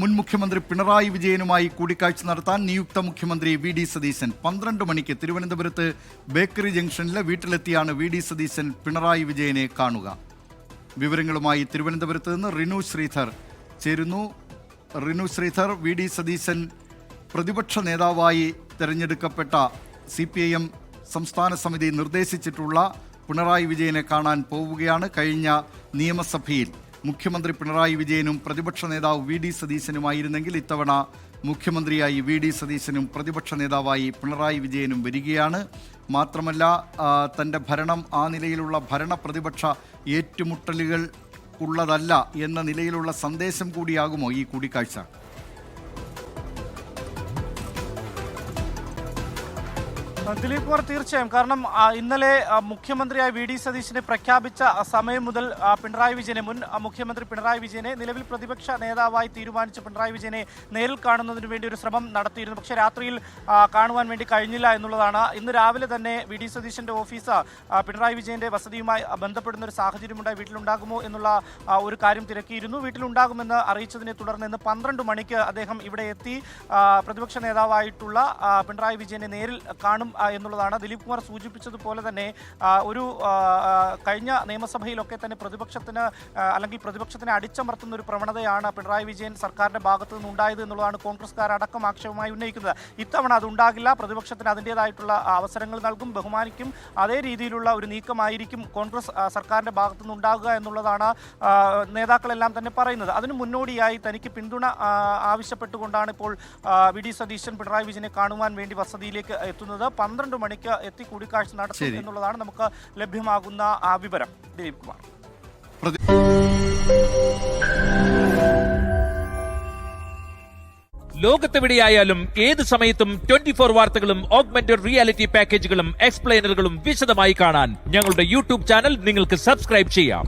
മുൻ മുഖ്യമന്ത്രി പിണറായി വിജയനുമായി കൂടിക്കാഴ്ച നടത്താൻ നിയുക്ത മുഖ്യമന്ത്രി വി ഡി സതീശൻ 12 മണിക്ക് തിരുവനന്തപുരത്ത് ബേക്കറി ജംഗ്ഷനിലെ വീട്ടിലെത്തിയാണ് വി ഡി സതീശൻ പിണറായി വിജയനെ കാണുക. വിവരങ്ങളുമായി തിരുവനന്തപുരത്ത് നിന്ന് റിനു ശ്രീധർ ചേരുന്നു. റിനു ശ്രീധർ, വി ഡി സതീശൻ പ്രതിപക്ഷ നേതാവായി തെരഞ്ഞെടുക്കപ്പെട്ട CPIM സംസ്ഥാന സമിതി നിർദ്ദേശിച്ചിട്ടുള്ള പിണറായി വിജയനെ കാണാൻ പോവുകയാണ്. കഴിഞ്ഞ നിയമസഭയിൽ മുഖ്യമന്ത്രി പിണറായി വിജയനും പ്രതിപക്ഷ നേതാവ് വി ഡി സതീശനുമായിരുന്നെങ്കിൽ ഇത്തവണ മുഖ്യമന്ത്രിയായി വി ഡി സതീശനും പ്രതിപക്ഷ നേതാവായി പിണറായി വിജയനും വരികയാണ്. മാത്രമല്ല, തൻ്റെ ഭരണം ആ നിലയിലുള്ള ഭരണ പ്രതിപക്ഷ ഏറ്റുമുട്ടലുകൾ ഉള്ളതല്ല എന്ന നിലയിലുള്ള സന്ദേശം കൂടിയാകുമോ ഈ കൂടിക്കാഴ്ച? ദിലീപ് കുമാർ, തീർച്ചയായും. കാരണം ഇന്നലെ മുഖ്യമന്ത്രിയായി വി ഡി സതീശനെ പ്രഖ്യാപിച്ച സമയം മുതൽ പിണറായി വിജയനെ, മുൻ മുഖ്യമന്ത്രി പിണറായി വിജയനെ, നിലവിൽ പ്രതിപക്ഷ നേതാവായി തീരുമാനിച്ച പിണറായി വിജയനെ നേരിൽ കാണുന്നതിന് വേണ്ടി ഒരു ശ്രമം നടത്തിയിരുന്നു. പക്ഷേ രാത്രിയിൽ കാണുവാൻ വേണ്ടി കഴിഞ്ഞില്ല എന്നുള്ളതാണ്. ഇന്ന് രാവിലെ തന്നെ വി ഡി സതീശന്റെ ഓഫീസ് പിണറായി വിജയന്റെ വസതിയുമായി ബന്ധപ്പെടുന്ന ഒരു സാഹചര്യമുണ്ടായി. വീട്ടിലുണ്ടാകുമോ എന്നുള്ള ഒരു കാര്യം തിരക്കിയിരുന്നു. വീട്ടിലുണ്ടാകുമെന്ന് അറിയിച്ചതിനെ തുടർന്ന് ഇന്ന് 12 മണിക്ക് അദ്ദേഹം ഇവിടെ എത്തി പ്രതിപക്ഷ നേതാവായിട്ടുള്ള പിണറായി വിജയനെ നേരിൽ കാണും എന്നുള്ളതാണ്. ദിലീപ് കുമാർ സൂചിപ്പിച്ചതുപോലെ തന്നെ ഒരു കഴിഞ്ഞ നിയമസഭയിലൊക്കെ തന്നെ പ്രതിപക്ഷത്തിനെ അടിച്ചമർത്തുന്ന ഒരു പ്രവണതയാണ് പിണറായി വിജയൻ സർക്കാരിന്റെ ഭാഗത്തു നിന്നുണ്ടായത് എന്നുള്ളതാണ് കോൺഗ്രസ്സുകാരടക്കം ആക്ഷേപമായി ഉന്നയിക്കുന്നത്. ഇത്തവണ അതുണ്ടാകില്ല. പ്രതിപക്ഷത്തിന് അതിൻ്റെതായിട്ടുള്ള അവസരങ്ങൾ നൽകും, ബഹുമാനിക്കും. അതേ രീതിയിലുള്ള ഒരു നീക്കമായിരിക്കും കോൺഗ്രസ് സർക്കാരിന്റെ ഭാഗത്തു നിന്നുണ്ടാകുക എന്നുള്ളതാണ് നേതാക്കളെല്ലാം തന്നെ പറയുന്നത്. അതിന് മുന്നോടിയായി തനിക്ക് പിന്തുണ ആവശ്യപ്പെട്ടുകൊണ്ടാണ് ഇപ്പോൾ വി ഡി സതീശൻ പിണറായി വിജയനെ കാണുവാൻ വേണ്ടി വസതിയിലേക്ക് എത്തുന്നത്. 12 മണിക്ക് എത്തി കൂടിക്കാഴ്ച നടത്തും എന്നുള്ളതാണ് നമുക്ക് ലഭ്യമാകുന്ന വിവരം. ദിലീപ് കുമാർ. ലോകത്തെവിടെയായാലും ഏത് സമയത്തും 24 വാർത്തകളും ഓഗ്മെന്റഡ് റിയാലിറ്റി പാക്കേജുകളും എക്സ്പ്ലെയിനറുകളും വിശദമായി കാണാൻ ഞങ്ങളുടെ YouTube ചാനൽ നിങ്ങൾക്ക് സബ്സ്ക്രൈബ് ചെയ്യാം.